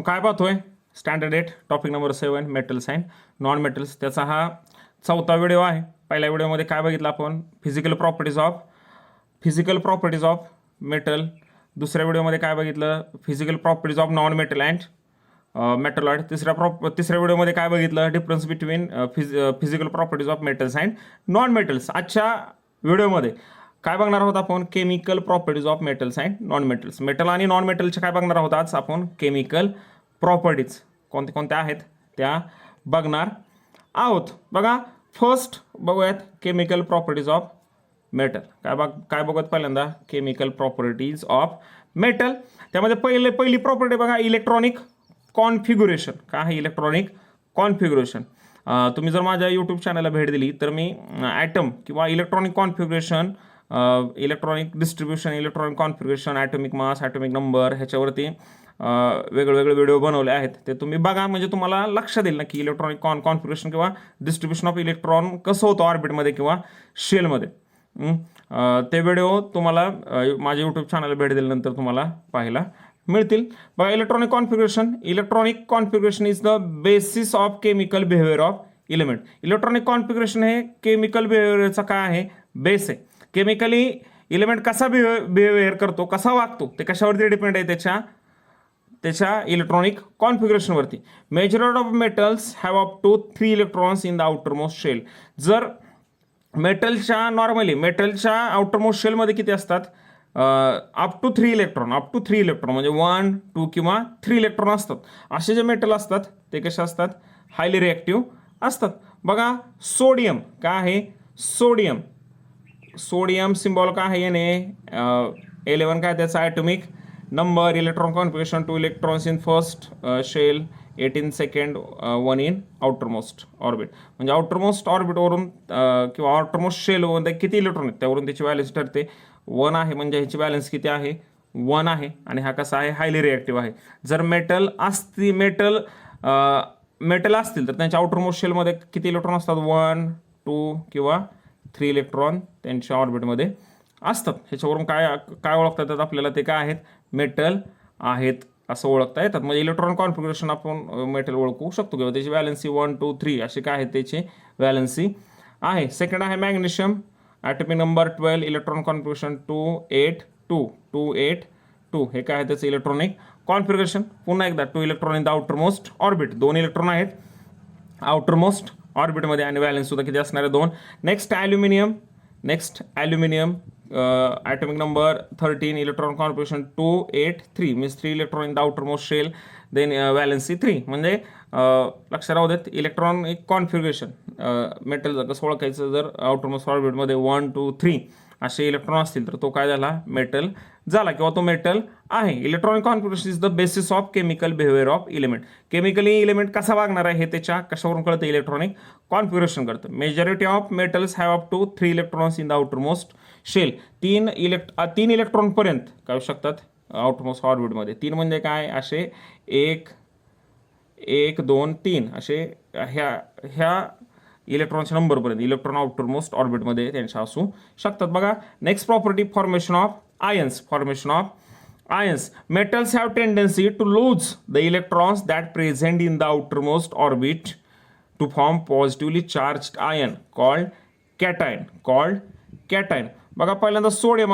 काय पाहतोय standard 8 topic number 7 metals and non metals. त्याचा हा चौथा व्हिडिओ आहे. पहिल्या व्हिडिओमध्ये काय बघितलं आपण फिजिकल प्रॉपर्टीज ऑफ मेटल. दुसऱ्या व्हिडिओमध्ये काय बघितलं physical properties of non metal and metalloid. तिसऱ्या व्हिडिओमध्ये काय बघितलं difference between physical properties of metals and non metals. आजच्या व्हिडिओमध्ये काय बघणार आहोत आपण chemical properties of metals and non metals. Metal आणि नॉन मेटलचे काय बघणार आहोत आज आपण केमिकल प्रॉपर्टीज कोणत्या कोणत्या आहेत त्या बघणार आहोत. बघा फर्स्ट बघूयात केमिकल प्रॉपर्टीज ऑफ मेटल. काय बघूयात पहिल्यांदा केमिकल प्रॉपर्टीज ऑफ मेटल. त्यामध्ये पहिली प्रॉपर्टी बघा इलेक्ट्रॉनिक कॉन्फिग्युरेशन. काय आहे इलेक्ट्रॉनिक कॉन्फिग्युरेशन. तुम्ही जर माझ्या यूट्यूब चॅनलला भेट दिली तर मी ॲटम किंवा electronic configuration, electronic distribution, electronic configuration, atomic mass, atomic number ह्याच्यावरती वेगवेगळे व्हिडिओ बनवले आहेत. ते तुम्ही बघा म्हणजे तुम्हाला लक्षात येईल ना की इलेक्ट्रॉनिक कॉन्फिग्युरेशन किंवा डिस्ट्रीब्युशन ऑफ इलेक्ट्रॉन कसं होतं ऑर्बिटमध्ये किंवा शेलमध्ये. ते व्हिडिओ तुम्हाला माझ्या यूट्यूब चॅनलला भेट दिल्यानंतर तुम्हाला पाहायला मिळतील. बघा electronic configuration is the basis of chemical behaviour of element. Electronic configuration हे केमिकल बिहेवियरचा काय आहे बेस आहे. केमिकली इलेमेंट कसा बिहेवियर करतो कसा वागतो ते कशावरती डिपेंड आहे त्याच्या इलेक्ट्रॉनिक कॉन्फिग्युरेशनवरती. Majority of metals have up to 3 electrons in the outermost shell. जर मेटलच्या आउटरमोस्ट शेलमध्ये किती असतात अप टू 3 इलेक्ट्रॉन म्हणजे 1, 2 किंवा 3 इलेक्ट्रॉन असतात. असे जे मेटल असतात ते कसे असतात हायली रिॲक्टिव्ह असतात. बघा सोडियम काय आहे सोडियम सिम्बॉल काय आहे याने 11 काय त्याचा atomic number. Electron configuration 2 electrons in first shell 18 second 1 in outermost orbit. म्हणजे आउटरमोस्ट ऑर्बिटवरून किंवा आउटरमोस्ट शेलमध्ये किती इलेक्ट्रॉन आहेत त्यावरून त्याची व्हॅलेन्स ठरते 1 आहे. म्हणजे ह्याची व्हॅलेन्स किती आहे 1 आहे. आणि हा कसा आहे हायली रिॲक्टिव्ह आहे. जर मेटल असतील तर त्यांच्या आउटरमोस्ट शेलमध्ये किती इलेक्ट्रॉन असतात 1, 2 किंवा 3 इलेक्ट्रॉन त्यांच्या ऑर्बिटमध्ये असतात. ह्याच्यावरून काय ओळखता येतात आपल्याला ते काय आहेत मेटल आहेत असं ओळखता येतात. म्हणजे इलेक्ट्रॉन कॉन्फिग्युरेशन आपण मेटल ओळखू शकतो किंवा त्याची व्हॅलेन्सी 1, 2, 3 असे काय आहेत त्याची व्हॅलेन्सी आहे. सेकंड आहे मॅग्नेशियम ॲटॉमिक नंबर 12 इलेक्ट्रॉन कॉन्फिग्युरेशन 282. हे काय आहे त्याचं इलेक्ट्रॉनिक कॉन्फिग्युरेशन. पुन्हा एकदा 2 electron in the outermost orbit. 2 electron आहेत आउटरमोस्ट ऑर्बिटमध्ये आणि व्हॅलेन्स सुद्धा किती असणार आहे 2. Next aluminium atomic number 13 electron configuration 283 means 3 electron in the outermost shell then valency 3. म्हणजे लक्षात राहू देत इलेक्ट्रॉनिक कॉन्फिग्युरेशन मेटल कसं ओळखायचं जर आउटरमोस्ट ऑर्बिटमध्ये 1, 2, 3 असे इलेक्ट्रॉन असतील तर तो काय झाला मेटल झाला किंवा तो मेटल आहे. Electronic configuration is the basis of chemical behaviour of element. Chemically element कसा वागणार आहे हे त्याच्या कशावरून कळतं इलेक्ट्रॉनिक कॉन्फिग्युरेशन करतं. Majority of metals have up to 3 electrons in the outermost shell. 3 electron पर्यंत काय होऊ शकतात आउटरमोस्ट ऑर्बिटमध्ये. 3 म्हणजे काय असे 1, 2, 3 असे ह्या इलेक्ट्रॉनच्या नंबरपर्यंत इलेक्ट्रॉन आउटरमोस्ट ऑर्बिटमध्ये त्यांच्या असू शकतात. बघा next property formation of ions. Metals have tendency to lose the electrons that present in the outermost orbit to form positively charged ion called cation. बघा पहिल्यांदा सोडियम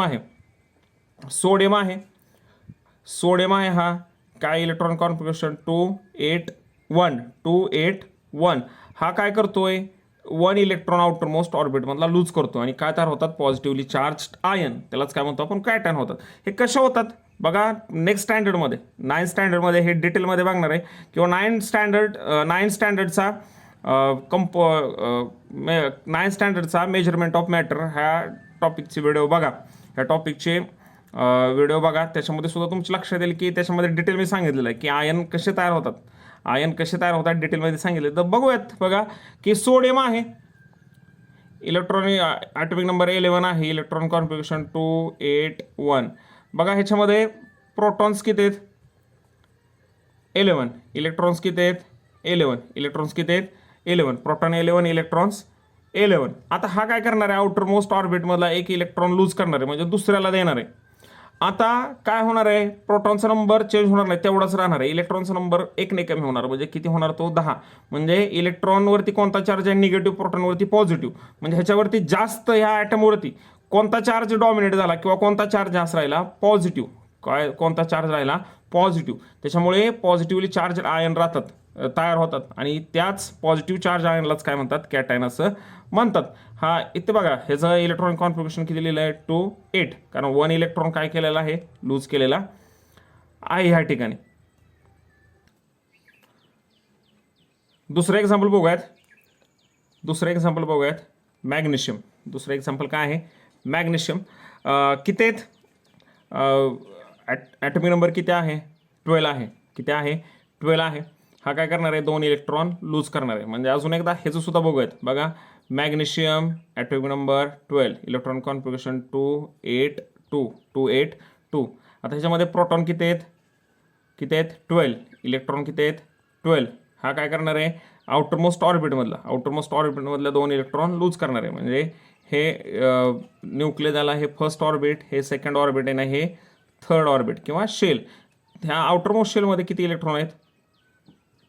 आहे हा काय इलेक्ट्रॉन कॉन्फिग्युरेशन 281. हा काय करतोय 1 इलेक्ट्रॉन आउटरमोस्ट ऑर्बिटमधला लूज करतो आणि काय तयार होतात पॉझिटिव्हली चार्ज्ड आयन. त्यालाच काय म्हणतो आपण कॅटॅन होतात. हे कशा होतात बघा नेक्स्ट स्टँडर्डमध्ये 9 स्टँडर्डमध्ये हे डिटेलमध्ये बघणार आहे किंवा 9 स्टँडर्डचा मेजरमेंट ऑफ मॅटर ह्या टॉपिकचे व्हिडिओ बघा. त्याच्यामध्ये सुद्धा तुमच्या लक्षात येईल की त्याच्यामध्ये डिटेल मी सांगितलेलं आहे की आयन कसे तयार होतात डिटेलमध्ये सांगितले. तर बघूयात बघा की सोडियम आहे इलेक्ट्रॉनिक ॲटॉमिक नंबर 11 आहे इलेक्ट्रॉन कॉन्फिग्युरेशन 281. बघा ह्याच्यामध्ये प्रोटॉन्स किती आहेत 11 इलेक्ट्रॉन्स किती आहेत 11 प्रोटॉन 11 इलेक्ट्रॉन्स 11. आता हा काय करणार आहे आउटरमोस्ट ऑर्बिटमधला एक इलेक्ट्रॉन लूज करणार आहे म्हणजे दुसऱ्याला देणार आहे आता काय होणार आहे, प्रोटॉनचा नंबर चेंज होणार नाही, तेवढाच राहणार आहे. इलेक्ट्रॉनचा नंबर 1 ने कमी होणार, म्हणजे किती होणार तो 10. म्हणजे इलेक्ट्रॉनवरती कोणता चार्ज आहे, निगेटिव्ह, प्रोटॉनवरती पॉझिटिव्ह. म्हणजे ह्याच्यावरती जास्त ह्या ॲटमवरती कोणता चार्ज डॉमिनेट झाला किंवा कोणता चार्ज जास्त राहिला, पॉझिटिव्ह. काय कोणता चार्ज राहिला, पॉझिटिव्ह. त्याच्यामुळे पॉझिटिव्हली चार्ज आयन राहतात, तयार होतात आणि त्याच पॉझिटिव्ह चार्ज आयनलाच काय म्हणतात, कॅटायन असं म्हणतात. हा इथे बघा ह्याचं इलेक्ट्रॉनिक कॉन्फिगरेशन किती लिहिलं आहे, 2 8, कारण 1 इलेक्ट्रॉन काय केलेला आहे, लूज केलेला आहे ह्या ठिकाणी. दुसरं एक्झाम्पल बघूयात. मॅग्नेशियम. दुसरं एक्झाम्पल काय आहे, मॅग्नेशियम. किती आहेत, ॲटॉमिक नंबर किती आहे, 12 आहे. किती आहे, 12 आहे. हा काय करणार आहे, 2 इलेक्ट्रॉन लूज करणार आहे. म्हणजे अजून एकदा ह्याचं सुद्धा बघूयात. बघा magnesium, atomic number 12, electron configuration 2 8 2 2 8 2. आता ह्याच्यामध्ये प्रोटॉन किती आहेत, 12. इलेक्ट्रॉन किती आहेत, 12. हा काय करणार आहे, आउटरमोस्ट ऑर्बिटमधला 2 इलेक्ट्रॉन लूज करणार आहे. म्हणजे हे न्यूक्लियस हे फर्स्ट ऑर्बिट, हे सेकंड ऑर्बिट आहे, हे थर्ड ऑर्बिट किंवा शेल. ह्या आउटरमोस्ट शेलमध्ये किती इलेक्ट्रॉन आहेत,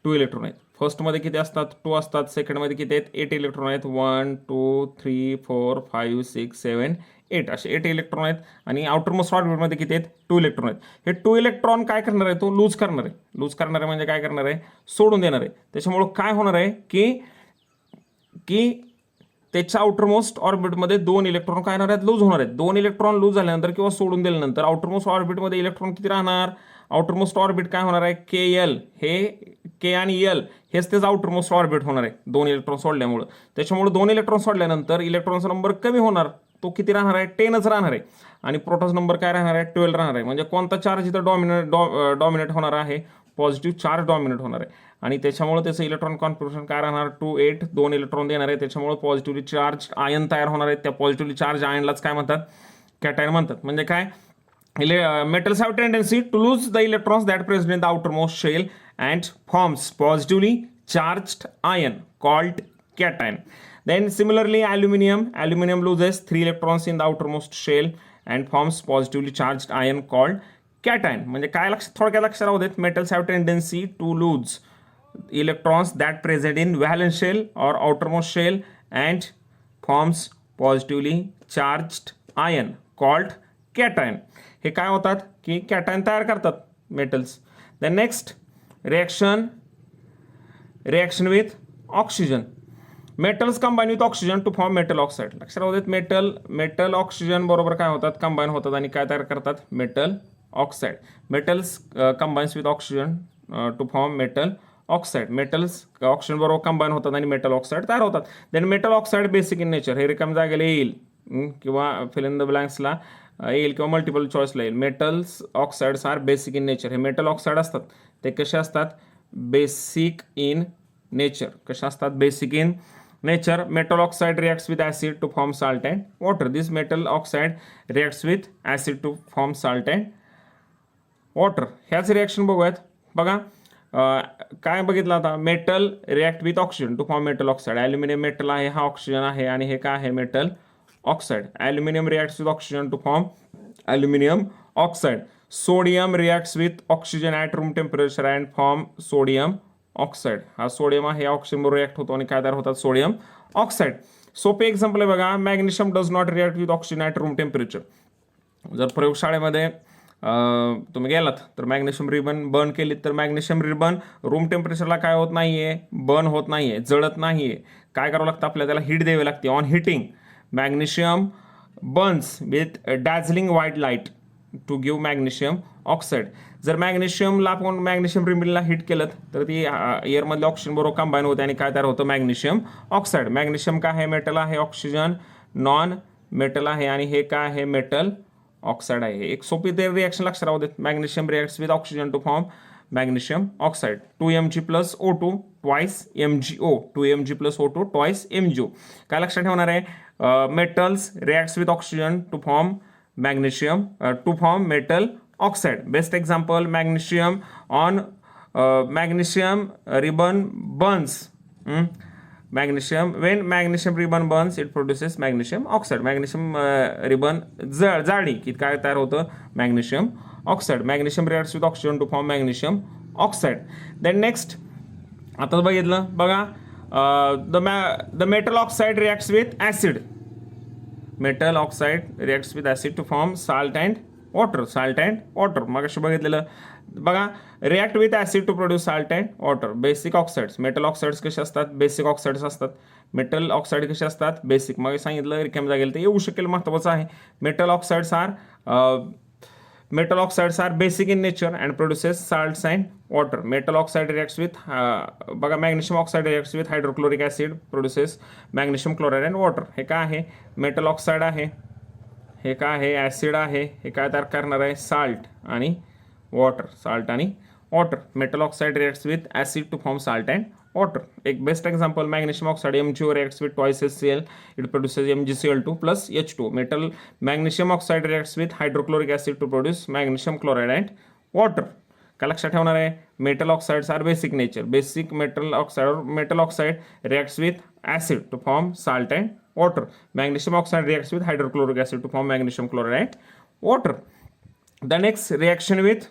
2 इलेक्ट्रॉन आहेत. फर्स्टमध्ये किती असतात, 2 असतात. सेकंडमध्ये किती आहेत, 8 इलेक्ट्रॉन आहेत. 1 2 3 4 5 6 7 8 असे 8 इलेक्ट्रॉन आहेत. आणि आउटरमोस्ट ऑर्बिटमध्ये किती आहेत, 2 इलेक्ट्रॉन आहेत. हे 2 इलेक्ट्रॉन काय करणार आहे, तो लूज करणार आहे. म्हणजे काय करणार आहे, सोडून देणार आहे. त्याच्यामुळं काय होणार आहे की त्याच्या आउटरमोस्ट ऑर्बिटमध्ये 2 इलेक्ट्रॉन काय होणार आहेत, लूज होणार आहेत. 2 इलेक्ट्रॉन लूज झाल्यानंतर किंवा सोडून दिल्यानंतर आउटरमोस्ट ऑर्बिटमध्ये इलेक्ट्रॉन किती राहणार, आउटरमोस्ट ऑर्बिट काय होणार आहे, KL. हे के आणि एल हेच त्याचं आउटरमोस्ट ऑर्बिट होणार आहे 2 इलेक्ट्रॉन सोडल्यामुळं. त्याच्यामुळे 2 इलेक्ट्रॉन सोडल्यानंतर इलेक्ट्रॉनचा नंबर कमी होणार, तो किती राहणार आहे, 10च राहणार आहे. आणि प्रोटॉनचा नंबर काय राहणार आहे, 12 राहणार आहे. म्हणजे कोणता चार्ज इथं डॉमिनेट होणार आहे, पॉझिटिव्ह चार्ज डॉमिनेट होणार आहे. आणि त्याच्यामुळे त्याचं इलेक्ट्रॉन कॉन्फिगरेशन काय राहणार, 2 8, 2 इलेक्ट्रॉन देणार आहे. त्याच्यामुळे पॉझिटिव्हली चार्ज आयन तयार होणार आहेत. त्या पॉझिटिव्हली चार्ज आयनलाच काय म्हणतात, कॅटायन म्हणतात. म्हणजे काय, metals have tendency to lose the electrons that present in the outermost shell and forms positively charged ion called cation. Then similarly aluminium loses 3 electrons in the outermost shell and forms positively charged ion called cation. म्हणजे काय थोडक्यात लक्षात राहू देत, metals have tendency to lose electrons that present in valence shell or outermost shell and forms positively charged ion called cation. हे काय होतात की कॅटायन तयार करतात metals. The next reaction with oxygen. Metals combine with oxygen to form metal oxide. लक्षात राहू देत, metal oxygen बरोबर काय होतात, कंबाईन होतात आणि काय तयार करतात, metal oxide. Metals combines with oxygen to form metal oxide. Metals oxygen बरोबर कंबाईन होतात आणि मेटल ऑक्साईड तयार होतात. Then metal oxide basic in nature. हे रिकाम जागेला येईल किंवा फिल इन द ब्लँक्सला येईल किंवा मल्टिपल चॉईसला येईल. Metals oxides are basic in nature. हे मेटल ऑक्साइड असतात ते कसे असतात, बेसिक इन नेचर. कसे असतात, basic in nature. Metal oxide reacts with acid to form salt and water. This metal oxide reacts with acid to form salt and water. ह्याच reaction बघूयात. बघा काय बघितलं आता, metal react with oxygen to form metal oxide. Aluminium metal आहे, हा oxygen आहे आणि हे काय आहे, metal oxide. Aluminium reacts with oxygen to form aluminium oxide. Sodium reacts with oxygen at room temperature and form sodium oxide. हा sodium आहे, oxygen बरोबर रिॲक्ट होतो आणि काय तयार होतात, सोडियम ऑक्साईड. सोपे एक्झाम्पल आहे बघा, magnesium does not react with oxygen at room temperature. जर प्रयोगशाळेमध्ये तुम्ही गेलात तर मॅग्नेशियम रिबन बर्न केलीत तर मॅग्नेशियम रिबन रूम टेम्परेचरला काय होत नाहीये, बर्न होत नाहीये, जळत नाहीये. काय करावं लागतं आपल्याला, त्याला हीट द्यावी लागते, on heating. Magnesium burns with a dazzling white light to give magnesium oxide. जर मॅग्नेशियमला आपण मॅग्नेशियम रिबनला हिट केलं तर ती एअरमधल्या ऑक्सिजन बरोबर कंबाईन होते आणि काय तयार होतं, मॅग्नेशियम ऑक्साईड. मॅग्नेशियम काय आहे, मेटल आहे, ऑक्सिजन नॉन मेटल आहे आणि हे काय आहे, मेटल ऑक्साईड आहे. एक सोपी ते रिॲक्शन लक्षात राहू देत. Magnesium reacts with oxygen to form magnesium oxide. 2Mg + O2 twice MgO. 2Mg + O2 twice MgO. काय लक्षात ठेवणार आहे, metals reacts with oxygen to form magnesium to form metal oxide. Best example, magnesium on magnesium ribbon burns magnesium when magnesium ribbon burns it produces magnesium oxide. Magnesium ribbon जाळली की काय तयार होतं? Magnesium oxide. Magnesium reacts with oxygen to form magnesium oxide. Then next आता बघितलं बघा, the metal oxide reacts with acid. Metal oxide reacts with acid to form salt and water. Salt and water मगाशी बघितलेलं बघा. React with acid to produce salt and water. Basic oxides. Metal oxides कसे असतात? Basic oxides असतात. Metal oxide कसे असतात? Basic. मग सांगितलं रिकाम जागेल ते येऊ शकेल, महत्त्वाचं आहे. Metal oxides are basic in nature and produces salts and water. Metal oxide reacts with बघा magnesium oxide reacts with hydrochloric acid produces magnesium chloride and water. हे काय आहे? मेटल ऑक्साईड आहे. हे काय आहे? ॲसिड आहे. हे काय तयार करणार आहे? साल्ट आणि वॉटर. साल्ट आणि water. Metal oxide reacts with acid to form salt and water. एक best example magnesium oxide MgO reacts with twice HCl, it produces MgCl2 plus H2. Magnesium oxide reacts with hydrochloric acid to produce magnesium chloride and water. काय लक्षात ठेवणार आहे? Metal oxides are basic nature. Basic metal oxide reacts with acid to form salt and water. Magnesium oxide reacts with hydrochloric acid to form magnesium chloride and water. The next reaction with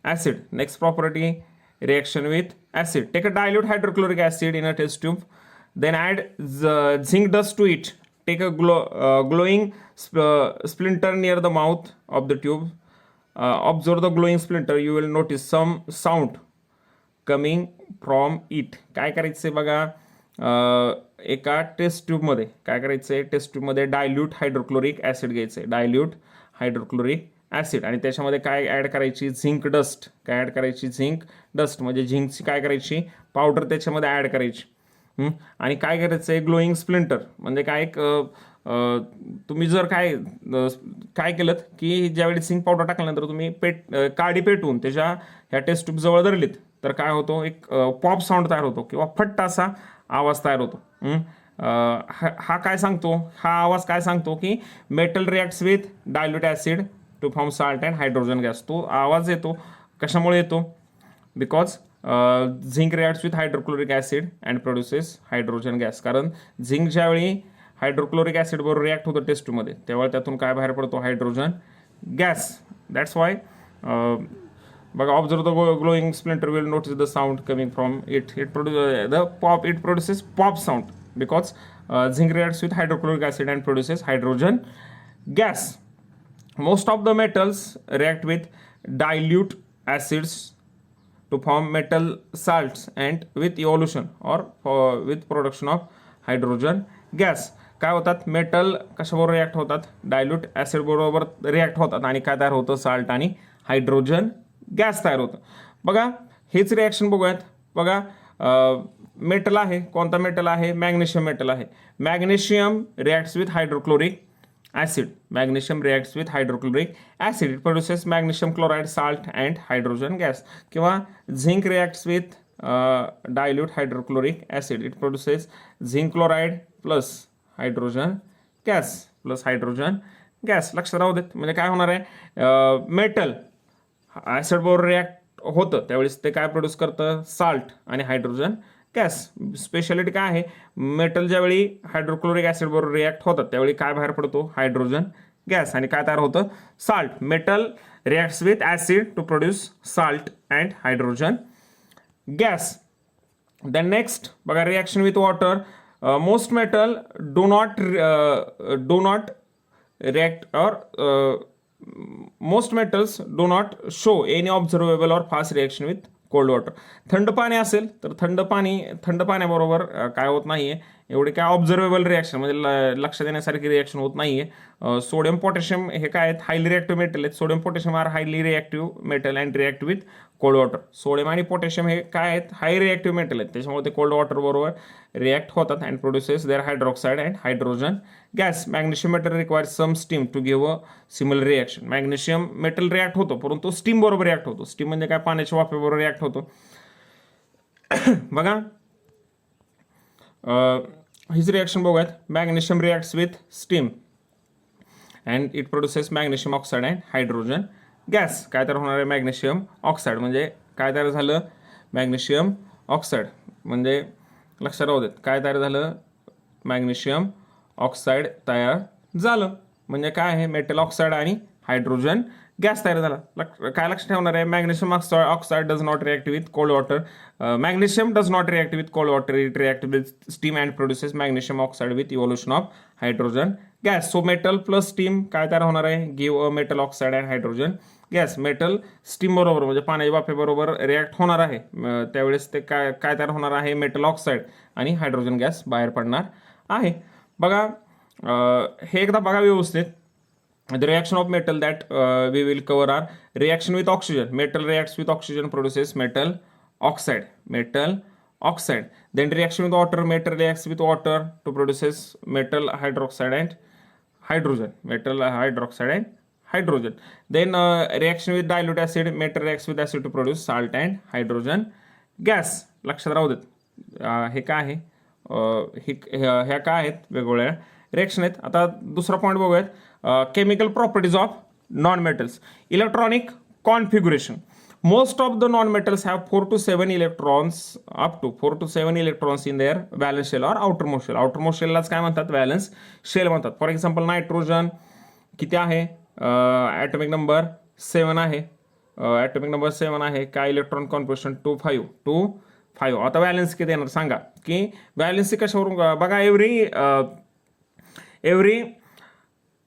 acid. Next property reaction with acid. Take a dilute hydrochloric acid in a test tube, then add zinc dust to it. Take a glowing splinter near the mouth of the tube. Observe the glowing splinter. You will notice some sound coming from it. काय करायचं बघा, एका taste ट्यूबमध्ये काय करायचं? Taste ट्यूबमध्ये dilute hydrochloric acid घ्यायचं. Dilute hydrochloric acid आणि त्याच्यामध्ये काय ॲड करायची? Zinc dust. काय ॲड करायची? Zinc dust. म्हणजे झिंकची काय करायची? पावडर त्याच्यामध्ये ॲड करायची. आणि काय करायचं आहे? ग्लोईंग स्प्लिंटर म्हणजे काय? तुम्ही जर काय केलं की ज्यावेळी झिंक पावडर टाकल्यानंतर तुम्ही काडी पेटवून त्याच्या ह्या टेस्ट ट्यूब जवळ धरलीत तर काय होतो? एक पॉप साऊंड तयार होतो किंवा फट्ट असा आवाज तयार होतो. हा काय सांगतो? हा आवाज काय सांगतो की metal reacts with dilute acid to form salt and hydrogen gas. तो आवाज येतो कशामुळे येतो? Because zinc reacts with hydrochloric acid and produces hydrogen gas. कारण झिंक ज्यावेळी हायड्रोक्लोरिक ॲसिड बरोबर रिॲक्ट होतं टेस्ट ट्यूबमध्ये तेव्हा त्यातून काय बाहेर पडतो? Hydrogen gas. दॅट्स वाय बघा, observe the glowing splinter will notice the sound coming from it. It produces pop sound because zinc reacts with hydrochloric acid and produces hydrogen gas. Most of the metals react with dilute acids to form metal salts and with evolution or with production of hydrogen gas. काय होतात? Metal कशाबरोबर react होतात? Dilute acid बरोबर react होतात आणि काय तयार होतं? Salt आणि हायड्रोजन गॅस तयार होतं. बघा हेच रिॲक्शन बघूयात. बघा मेटल आहे. कोणता मेटल आहे? मॅग्नेशियम मेटल आहे. Magnesium reacts with hydrochloric acid. Magnesium reacts with hydrochloric acid. It produces magnesium chloride, salt and hydrogen gas. किंवा zinc reacts with dilute hydrochloric acid. It produces zinc chloride plus hydrogen gas. लक्षात राहू देत. म्हणजे काय होणार आहे? Metal acid बरोबर react होतं त्यावेळेस ते काय प्रोड्यूस करतं? साल्ट आणि हायड्रोजन गॅस. स्पेशालिटी काय आहे? मेटल ज्यावेळी हायड्रोक्लोरिक ॲसिड बरोबर रिॲक्ट होतात त्यावेळी काय बाहेर पडतो? Hydrogen gas. आणि काय तयार होतं? Salt. Metal reacts with acid to produce salt and hydrogen gas. Then next बघा, reaction with water. Most metal do not react or most metals do not show any observable or fast reaction with cold water. थंड पाणी असेल तर थंड पाण्याबरोबर काय होत नाहीये? एवढे काय ऑब्झर्वेबल रिॲक्शन म्हणजे लक्षात येण्यासारखी रिॲक्शन होत नाहीये. सोडियम पोटॅशियम हे काय आहेत? हायली रिॲक्टिव्ह मेटल आहेत. Sodium potassium are highly reactive metal and react with cold water. Sodium आणि पोटॅशियम हे काय आहेत? हाय रिॲक्टिव्ह मेटल आहेत. त्याच्यामुळे ते कोल्ड वॉटर बरोबर रिॲक्ट होतात and produces their hydroxide and hydrogen gas. Magnesium metal requires some steam to give a similar reaction. Magnesium metal react होतो परंतु स्टीम बरोबर रिॲक्ट होतो. स्टीम म्हणजे काय? पाण्याच्या वाफेबरोबर रिॲक्ट होतो. बघा हीच रिॲक्शन बघूयात. Magnesium reacts with steam and it produces magnesium oxide and hydrogen gas. काय तर होणार आहे? Magnesium oxide. म्हणजे काय तयार झालं? Magnesium oxide. म्हणजे लक्षात राहू देत. काय तयार झालं? मॅग्नेशियम ऑक्साईड तयार झालं. म्हणजे काय आहे? मेटल ऑक्साईड आणि हायड्रोजन गॅस तयार झाला. काय लक्षात ठेवणार आहे? Magnesium oxide does not react with cold water. Magnesium does not react with cold water. It react with steam and produces magnesium oxide with evolution of hydrogen gas. So metal plus steam काय तयार होणार आहे? Give a metal oxide and hydrogen gas. Metal steam बरोबर म्हणजे पाण्याच्या वाफेबरोबर react होणार आहे. त्यावेळेस ते काय तयार होणार आहे? मेटल ऑक्साईड आणि हायड्रोजन गॅस बाहेर पडणार आहे. बघा हे एकदा बघा व्यवस्थित. The reaction of metal that we will cover are reaction with oxygen. Metal reacts with oxygen, produces metal oxide. Metal oxide. Then reaction with water. Metal reacts with water to produces metal hydroxide and hydrogen. Metal hydroxide and hydrogen. Then reaction with dilute acid. Metal reacts with acid to produce salt and hydrogen gas. लक्षात राहू देत. हे काय आहे? ह्या काय आहेत? वेगवेगळ्या रिएक्शन आहेत. आता दुसरा पॉईंट बघूयात. Chemical properties of non metals. Electronic configuration. Most of the non-metals have 4 to 7 electrons, up to 4 to 7 electrons in their valence shell or outermost shell. outermost shell लाच काय म्हणतात? व्हॅलन्स शेल म्हणतात. For example nitrogen किती आहे? Atomic number 7 आहे. Atomic number 7 आहे. काय electron configuration? 2 5. आता व्हॅलन्स किती येणार सांगा? की व्हॅलन्स कशावरून बघा. Every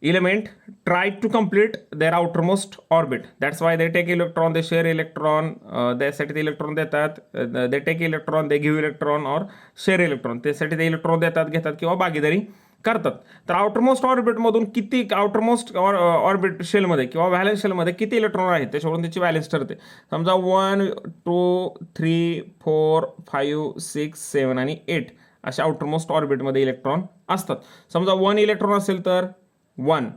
element try to complete their outermost orbit. That's why they take electron, they share electron, त्यासाठी ते इलेक्ट्रॉन देतात. they take electron, they give electron or share electron. त्यासाठी ते इलेक्ट्रॉन देतात, घेतात किंवा भागीदारी करतात. तर आउटरमोस्ट ऑर्बिटमधून किती आउटरमोस्ट ऑर्बिट शेलमध्ये किंवा व्हॅलन्स शेलमध्ये किती इलेक्ट्रॉन आहेत त्याच्यावरून त्याची व्हॅलन्स ठरते. समजा 1 2 3 4 5 6 7 आणि 8 अशा आउटरमोस्ट ऑर्बिटमध्ये इलेक्ट्रॉन असतात. समजा 1 इलेक्ट्रॉन असेल तर 1,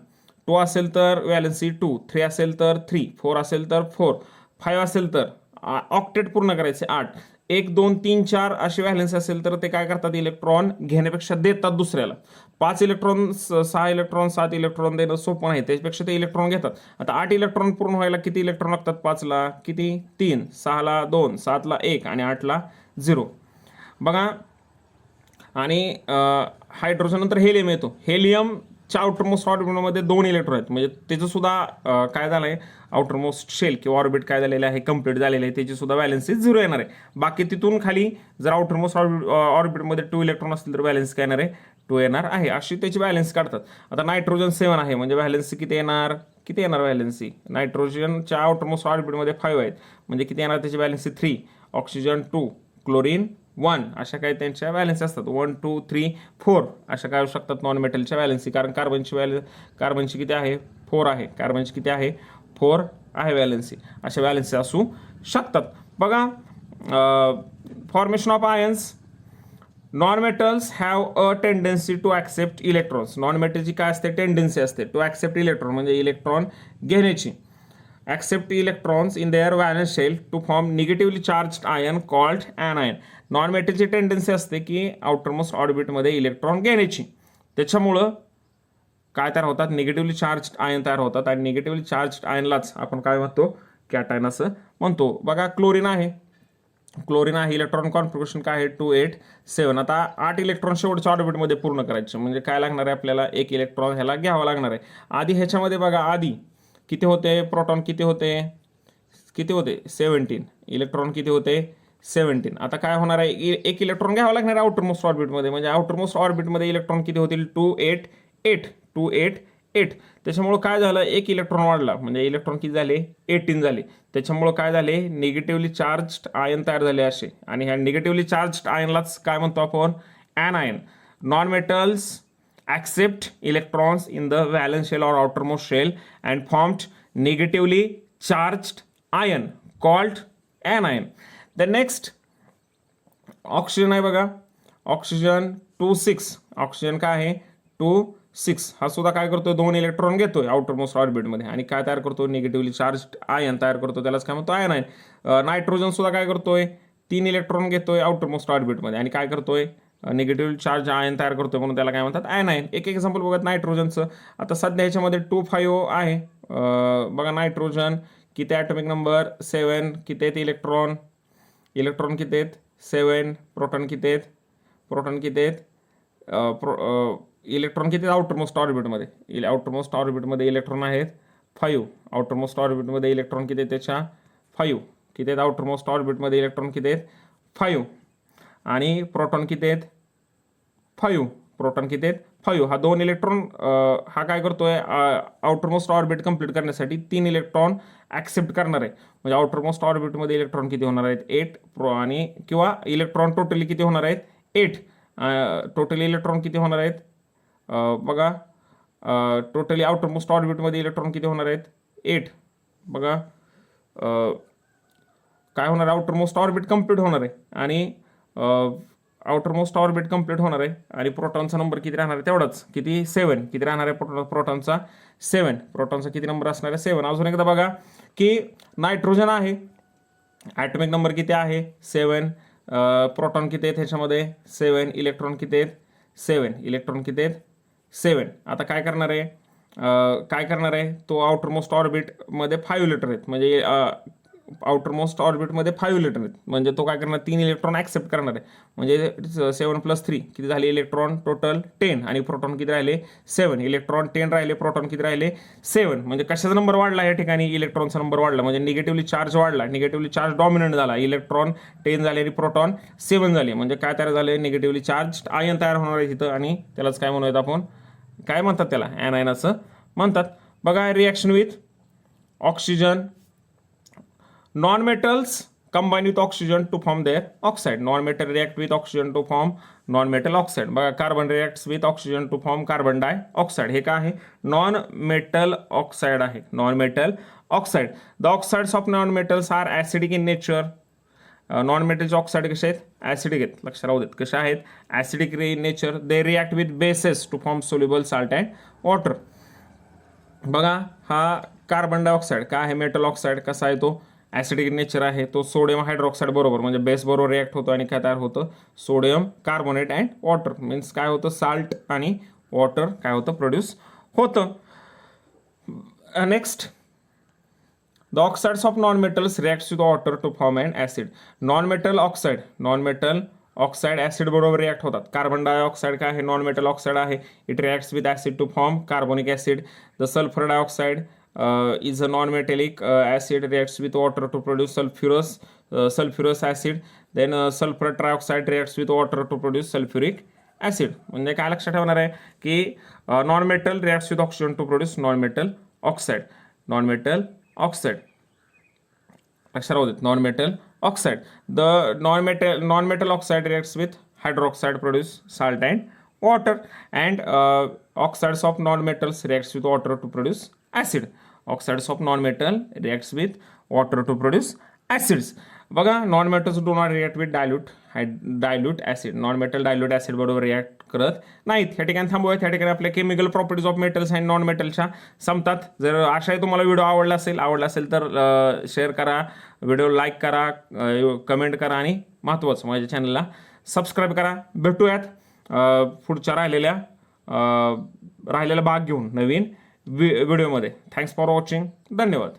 2 असेल तर व्हॅलन्सी 2, 3 असेल तर 3, 4 असेल तर 4, 5 असेल तर ऑक्टेट पूर्ण करायचे 8, 1 2 3 4 अशी व्हॅलन्सी असेल तर ते काय करतात? इलेक्ट्रॉन घेण्यापेक्षा देतात दुसऱ्याला. 5 इलेक्ट्रॉन 6 इलेक्ट्रॉन 7 इलेक्ट्रॉन देणं सोपं आहे, त्याच्यापेक्षा ते इलेक्ट्रॉन घेतात. आता 8 इलेक्ट्रॉन पूर्ण व्हायला किती इलेक्ट्रॉन लागतात? 5 ला किती? 3, 6 ला 2, 7 ला 1 आणि 8 ला 0. बघा. आणि हायड्रोजन नंतर हेलियम येतो. हेलियम आउटरमोस्ट ऑर्बिटमध्ये 2 इलेक्ट्रॉन आहेत. म्हणजे त्याचं सुद्धा काय झालं आहे? आउटरमोस्ट शेल किंवा ऑर्बिट काय झालेलं आहे? कंप्लीट झालेलं आहे. त्याची सुद्धा व्हॅलन्सी 0 येणार आहे. बाकी तिथून खाली जर आउटरमोस्ट ऑर्बिटमध्ये 2 इलेक्ट्रॉन असतील तर व्हॅलन्सी काय येणार आहे? 2 येणार आहे. अशी त्याची व्हॅलन्सी काढतात. आता नायट्रोजन 7 आहे म्हणजे व्हॅलन्सी किती येणार? व्हॅलन्सी नायट्रोजनच्या आउटरमोस्ट ऑर्बिटमध्ये 5 आहेत म्हणजे किती येणार? त्याची व्हॅलन्सी 3. ऑक्सिजन 2, क्लोरीन 1 अशा काही त्यांच्या व्हॅलन्सी असतात. 1 2 3 4 अशा काय असू शकतात नॉन मेटलच्या व्हॅलन्सी. कारण कार्बनची किती आहे? 4 आहे. कार्बनची किती आहे? 4 आहे व्हॅलन्सी. अशा व्हॅलन्सी असू शकतात. बघा. Formation of ions. Non metals have a tendency to accept electrons. Non मेटलची काय असते? टेंडन्सी असते टू ॲक्सेप्ट इलेक्ट्रॉन म्हणजे इलेक्ट्रॉन घेण्याची. accept electrons in their valence shell to form negatively charged ion called anion. Non मेटलची tendency असते की outermost ऑर्बिटमध्ये electron घेण्याची. त्याच्यामुळं काय तयार होतात? निगेटिव्हली चार्ज्ड आयन तयार होतात आणि निगेटिव्हली चार्ज्ड आयनलाच आपण काय म्हणतो? कॅटायन असं म्हणतो. बघा. क्लोरीन आहे. इलेक्ट्रॉन कॉन्फिगरेशन काय आहे? 2 8 7. आता 8 इलेक्ट्रॉन शेवटच्या ऑर्बिटमध्ये पूर्ण करायचे म्हणजे काय लागणार आहे आपल्याला? 1 इलेक्ट्रॉन ह्याला घ्यावा लागणार आहे. आधी ह्याच्यामध्ये बघा. आधी किती होते? प्रोटॉन किती होते? 17 इलेक्ट्रॉन किती होते? 17. आता काय होणार आहे? 1 इलेक्ट्रॉन घ्यावा लागणार आहे आउटरमोस्ट ऑर्बिटमध्ये म्हणजे आउटरमोस्ट ऑर्बिटमध्ये इलेक्ट्रॉन किती होतील? 2 8 8. त्याच्यामुळं काय झालं? 1 इलेक्ट्रॉन वाढला म्हणजे इलेक्ट्रॉन किती झाले? 18 झाले. त्याच्यामुळं काय झाले? निगेटिव्हली चार्ज्ड आयन तयार झाले असे. आणि ह्या निगेटिव्हली चार्ज्ड आयनलाच काय म्हणतो आपण? Anion. Non metals accept electrons in the valence shell or outermost shell and formed negatively charged ion called anion. The next oxygen आहे बघा. ऑक्सिजन 2 6. ऑक्सिजन काय आहे? 2 6. हा सुद्धा काय करतोय? 2 इलेक्ट्रॉन घेतोय आउटरमोस्ट ऑर्बिटमध्ये आणि काय तयार करतो? निगेटिव्हली चार्ज्ड आयन तयार करतो. त्यालाच काय म्हणतो? आयन. नायट्रोजन सुद्धा काय करतोय? 3 इलेक्ट्रॉन घेतोय आउटरमोस्ट ऑर्बिटमध्ये आणि काय करतोय? निगेटिव्ह चार्ज आयन तयार करतोय म्हणून त्याला काय म्हणतात? आयनायन. एक एक्झाम्पल बघत नायट्रोजनचं. आता सध्या ह्याच्यामध्ये 2 5 आहे. बघा. नायट्रोजन किती? Atomic number 7. किती आहेत इलेक्ट्रॉन? किती आहेत? 7. प्रोटॉन किती आहेत? प्रोटॉन किती आहेत, इलेक्ट्रॉन किती आहेत आउटर मोस्ट ऑर्बिटमध्ये, आउटर मोस्ट ऑर्बिटमध्ये इलेक्ट्रॉन आहेत 5, आउटर मोस्ट ऑर्बिटमध्ये इलेक्ट्रॉन किती आहेत त्याच्या 5, किती आहेत आउटर मोस्ट ऑर्बिटमध्ये इलेक्ट्रॉन किती आहेत 5, आणि प्रोटॉन किती आहेत 5, प्रोटॉन किती आहेत 5. हा 2 इलेक्ट्रॉन हा काय करतोय आउटर मोस्ट ऑर्बिट कंप्लीट करण्यासाठी 3 इलेक्ट्रॉन ॲक्सेप्ट करणार आहे. म्हणजे आउटर मोस्ट ऑर्बिटमध्ये इलेक्ट्रॉन किती होणार आहेत 8 आणि किंवा इलेक्ट्रॉन टोटली किती होणार आहेत 8, टोटली इलेक्ट्रॉन किती होणार आहेत बघा, टोटली आउटर मोस्ट ऑर्बिटमध्ये इलेक्ट्रॉन किती होणार आहेत 8. बघा काय होणार आहे, आउटर मोस्ट ऑर्बिट कंप्लीट होणार आहे आणि आउटर मोस्ट ऑर्बिट कंप्लीट होणार आहे आणि प्रोटॉनचा नंबर किती राहणार आहे तेवढाच, किती 7, किती राहणार आहे प्रोटॉनचा 7, प्रोटॉनचा किती नंबर असणार आहे 7. अजून एकदा बघा की नायट्रोजन आहे, ॲटॉमिक नंबर किती आहे 7, प्रोटॉन किती आहेत ह्याच्यामध्ये 7, इलेक्ट्रॉन किती आहेत 7, इलेक्ट्रॉन किती आहेत 7. आता काय करणार आहे, तो आउटर मोस्ट ऑर्बिटमध्ये 5 लिटर आहेत, म्हणजे आउटर मोस्ट ऑर्बिटमध्ये 5 लिटर आहेत, म्हणजे तो काय करणार 3 इलेक्ट्रॉन ॲक्सेप्ट करणार आहे. म्हणजे 7 + 3 किती झाले इलेक्ट्रॉन टोटल 10 आणि प्रोटॉन किती राहिले 7, इलेक्ट्रॉन 10 राहिले, प्रोटॉन किती राहिले 7. म्हणजे कशाचा नंबर वाढला या ठिकाणी, इलेक्ट्रॉनचा नंबर वाढला, म्हणजे निगेटिव्हली चार्ज वाढला, निगेटिव्हली चार्ज डॉमिनंट झाला, इलेक्ट्रॉन 10 झाले आणि प्रोटॉन 7 झाले. म्हणजे काय तयार झाले, निगेटिव्हली चार्ज आयन तयार होणार आहे तिथं आणि त्यालाच काय म्हणूयात आपण, काय म्हणतात त्याला ॲनायन असं म्हणतात. बघा reaction with oxygen, non-metals combine with oxygen to form their oxide. Non-metal react with oxygen to form non-metal oxide. बघा carbon reacts with oxygen to form carbon dioxide. हे काय आहे, non-metal oxide आहे, non-metal oxide. The oxides of non-metals are acidic in nature. Non मेटलचे oxide कसे आहेत acidic आहेत, लक्षात राहू देत कसे आहेत acidic in nature. They react with bases to form soluble salt and water. बघा हा कार्बन डायऑक्साईड काय आहे, मेटल ऑक्साईड कसा आहे तो ॲसिडिक नेचर आहे, तो सोडियम हायड्रॉक्साईड बरोबर म्हणजे बेस बरोबर रिॲक्ट होतो आणि काय तयार होतं sodium carbonate and water. Means काय होतं साल्ट आणि वॉटर काय होतं प्रोड्यूस होतं. Next the oxides of non-metals reacts with water to form an acid. non-metal oxide acid बरोबर रिॲक्ट होतात. कार्बन डायऑक्साईड काय आहे नॉन मेटल ऑक्साईड आहे, it reacts with acid to form carbonic acid. The sulphur dioxide is a non-metallic acid, reacts with water to produce sulfurous acid. Then sulfur trioxide reacts with water to produce sulfuric acid. म्हणजे काय लक्षात ठेवणार आहे की non metal reacts with oxygen to produce non metal oxide. Non metal oxide लक्षात राहू देत, non metal oxide. The non metal oxide reacts with hydroxide produce salt and water, and oxides of non-metals reacts with water to produce acid. Oxides of non-metal reacts with water to produce acids. बघा non metals do not react with dilute acid. Non metal dilute acid बरोबर react करत नाहीत. ह्या ठिकाणी थांबूया. ह्या ठिकाणी आपल्या केमिकल प्रॉपर्टीज ऑफ मेटल्स आणि नॉन मेटलच्या संपतात. जर आशा आहे तुम्हाला व्हिडिओ आवडला असेल तर शेअर करा, व्हिडिओ लाईक करा, कमेंट करा आणि महत्त्वाचं माझ्या चॅनलला सबस्क्राईब करा. भेटूयात पुढच्या राहिलेला भाग घेऊन नवीन व्हिडिओमध्ये. Thanks for watching. धन्यवाद.